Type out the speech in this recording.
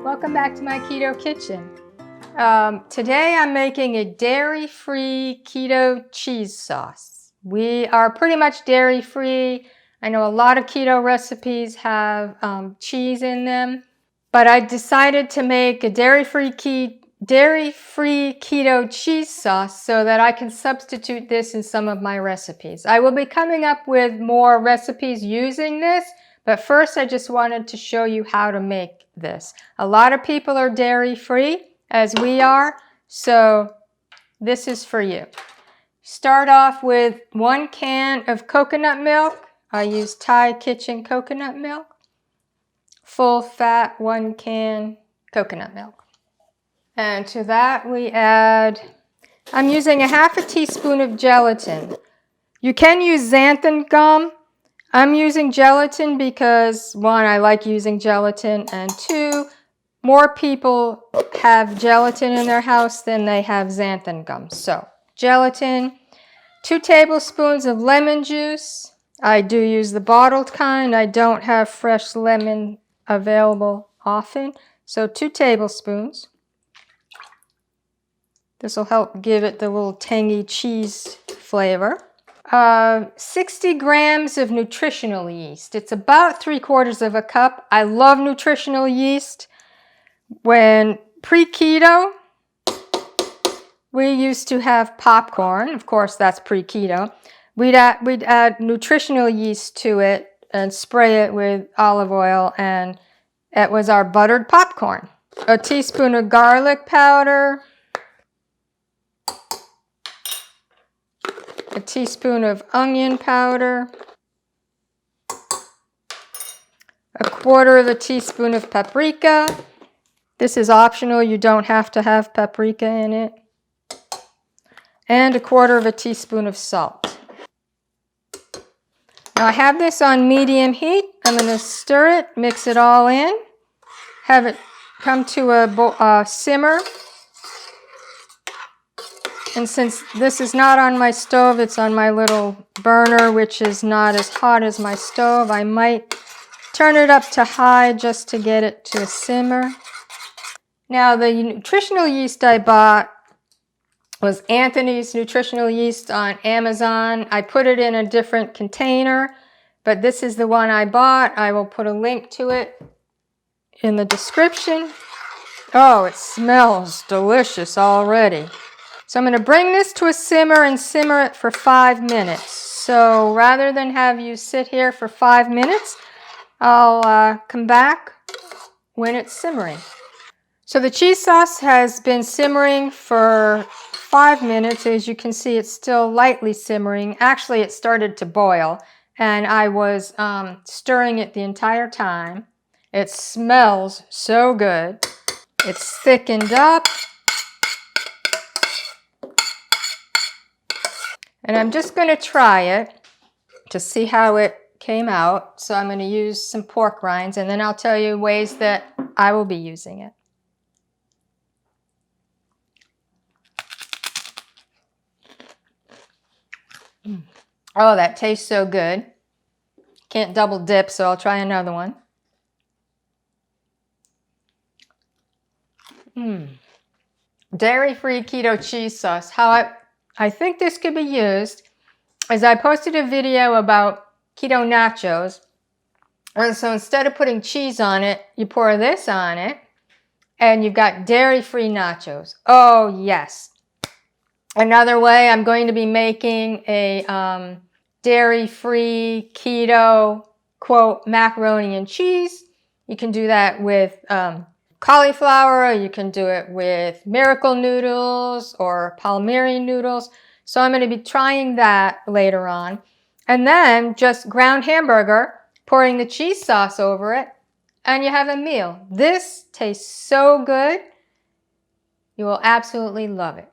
Welcome back to my keto kitchen. Today I'm making a dairy-free keto cheese sauce. We are pretty much dairy-free. I know a lot of keto recipes have cheese in them, but I decided to make a dairy-free keto cheese sauce so that I can substitute this in some of my recipes. I will be coming up with more recipes using this, but first I just wanted to show you how to make this. A lot of people are dairy-free, as we are, so this is for you. Start off with 1 can of coconut milk. I use Thai kitchen coconut milk. Full fat 1 can coconut milk. And to that we add, I'm using a ½ teaspoon of gelatin. You can use xanthan gum. I'm using gelatin because 1, I like using gelatin, and 2, more people have gelatin in their house than they have xanthan gum. So, gelatin, 2 tablespoons of lemon juice. I do use the bottled kind. I don't have fresh lemon available often. So 2 tablespoons. This will help give it the little tangy cheese flavor. 60 grams of nutritional yeast. It's about 3/4 cup. I love nutritional yeast. When pre-keto, we used to have popcorn. Of course, that's pre-keto. We'd add nutritional yeast to it and spray it with olive oil, and it was our buttered popcorn. A teaspoon of garlic powder. A teaspoon of onion powder. 1/4 teaspoon of paprika. This is optional, you don't have to have paprika in it. And 1/4 teaspoon of salt. Now I have this on medium heat. I'm going to stir it, mix it all in, have it come to a simmer. And since this is not on my stove, it's on my little burner, which is not as hot as my stove, I might turn it up to high just to get it to a simmer. Now the nutritional yeast I bought was Anthony's Nutritional Yeast on Amazon. I put it in a different container, but this is the one I bought. I will put a link to it in the description. Oh, it smells delicious already. So I'm going to bring this to a simmer and simmer it for 5 minutes. So rather than have you sit here for 5 minutes, I'll come back when it's simmering. So the cheese sauce has been simmering for 5 minutes. As you can see, it's still lightly simmering. Actually, it started to boil, and I was stirring it the entire time. It smells so good. It's thickened up. And I'm just going to try it to see how it came out. So I'm going to use some pork rinds, and then I'll tell you ways that I will be using it. Oh, that tastes so good. Can't double dip, so I'll try another one. Dairy-free keto cheese sauce. How I think this could be used is I posted a video about keto nachos. And so instead of putting cheese on it, you pour this on it, and you've got dairy-free nachos. Oh, yes. Another way, I'm going to be making a dairy-free keto, quote, macaroni and cheese. You can do that with cauliflower, or you can do it with miracle noodles or palmyra noodles. So I'm going to be trying that later on. And then just ground hamburger, pouring the cheese sauce over it, and you have a meal. This tastes so good. You will absolutely love it.